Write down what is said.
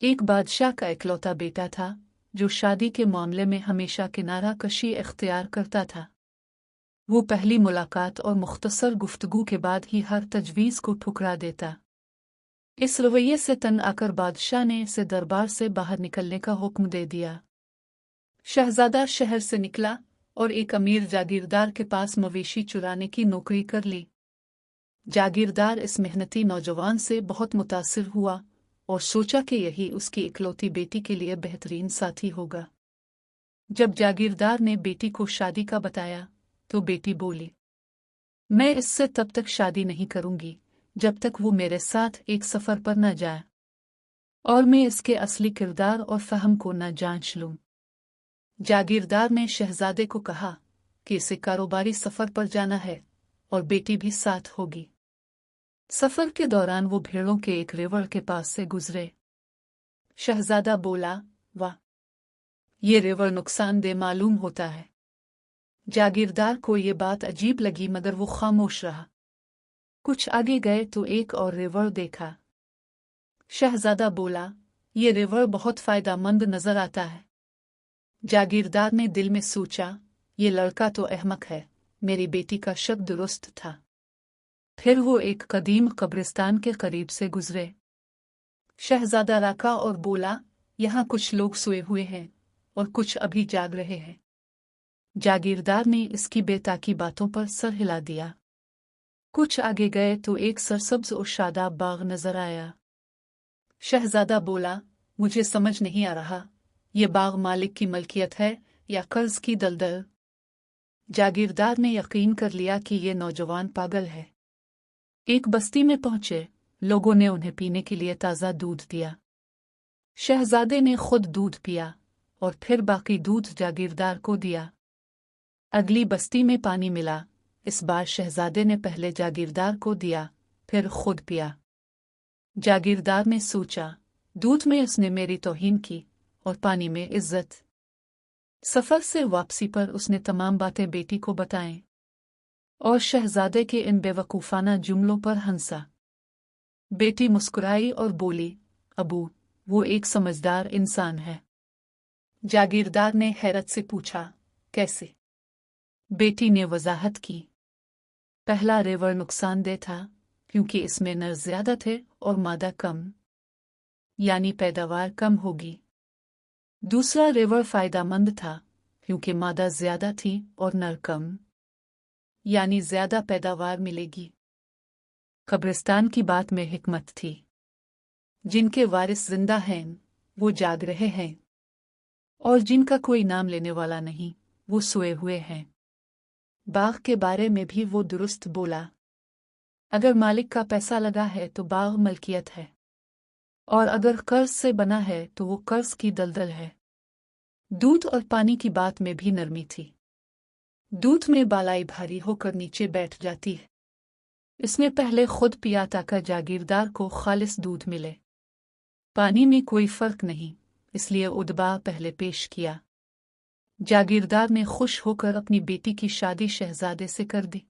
एक बादशाह का इकलौता बेटा था जो शादी के मामले में हमेशा किनारा कशी इख्तियार करता था। वो पहली मुलाकात और मुख्तसर गुफ्तगू के बाद ही हर तजवीज़ को ठुकरा देता। इस रवैये से तंग आकर बादशाह ने इसे दरबार से बाहर निकलने का हुक्म दे दिया। शहजादा शहर से निकला और एक अमीर जागीरदार के पास मवेशी चुराने की नौकरी कर ली। जागीरदार इस मेहनती नौजवान से बहुत मुतासिर हुआ और सोचा कि यही उसकी इकलौती बेटी के लिए बेहतरीन साथी होगा। जब जागीरदार ने बेटी को शादी का बताया तो बेटी बोली, मैं इससे तब तक शादी नहीं करूंगी जब तक वो मेरे साथ एक सफर पर न जाए और मैं इसके असली किरदार और फहम को न जांच लूं। जागीरदार ने शहजादे को कहा कि इसे कारोबारी सफर पर जाना है और बेटी भी साथ होगी। सफर के दौरान वो भेड़ों के एक रेवड़ के पास से गुजरे। शहजादा बोला, वाह, ये रेवड़ नुकसानदेह मालूम होता है। जागीरदार को ये बात अजीब लगी मगर वो खामोश रहा। कुछ आगे गए तो एक और रेवड़ देखा। शहजादा बोला, ये रेवड़ बहुत फायदामंद नजर आता है। जागीरदार ने दिल में सोचा, ये लड़का तो अहमक है, मेरी बेटी का शक दुरुस्त था। फिर वो एक कदीम कब्रिस्तान के करीब से गुजरे। शहजादा राका और बोला, यहाँ कुछ लोग सोए हुए हैं और कुछ अभी जाग रहे हैं। जागीरदार ने इसकी बेताकी बातों पर सर हिला दिया। कुछ आगे गए तो एक सरसब्ज और शादाब बाग नजर आया। शहजादा बोला, मुझे समझ नहीं आ रहा, ये बाग मालिक की मलकियत है या कर्ज की दलदल। जागीरदार ने यकीन कर लिया कि ये नौजवान पागल है। एक बस्ती में पहुंचे, लोगों ने उन्हें पीने के लिए ताज़ा दूध दिया। शहजादे ने खुद दूध पिया और फिर बाकी दूध जागीरदार को दिया। अगली बस्ती में पानी मिला। इस बार शहजादे ने पहले जागीरदार को दिया, फिर खुद पिया। जागीरदार ने सोचा, दूध में उसने मेरी तौहीन की और पानी में इज्जत। सफर से वापसी पर उसने तमाम बातें बेटी को बताएं और शहजादे के इन बेवकूफ़ाना जुमलों पर हंसा। बेटी मुस्कुराई और बोली, अबू, वो एक समझदार इंसान है। जागीरदार ने हैरत से पूछा, कैसे? बेटी ने वजाहत की। पहला रेवड़ नुकसानदेह था क्योंकि इसमें नर ज्यादा थे और मादा कम, यानी पैदावार कम होगी। दूसरा रेवड़ फायदामंद था क्योंकि मादा ज्यादा थी और नर कम, यानी ज्यादा पैदावार मिलेगी। कब्रिस्तान की बात में हिकमत थी। जिनके वारिस जिंदा हैं वो जाग रहे हैं और जिनका कोई नाम लेने वाला नहीं वो सोए हुए हैं। बाग के बारे में भी वो दुरुस्त बोला। अगर मालिक का पैसा लगा है तो बाग मलकियत है और अगर कर्ज से बना है तो वो कर्ज की दलदल है। दूध और पानी की बात में भी नरमी थी। दूध में बालाई भारी होकर नीचे बैठ जाती है। इसने पहले खुद पिया ताकि जागीरदार को खालिस दूध मिले। पानी में कोई फर्क नहीं, इसलिए उदबा पहले पेश किया। जागीरदार ने खुश होकर अपनी बेटी की शादी शहजादे से कर दी।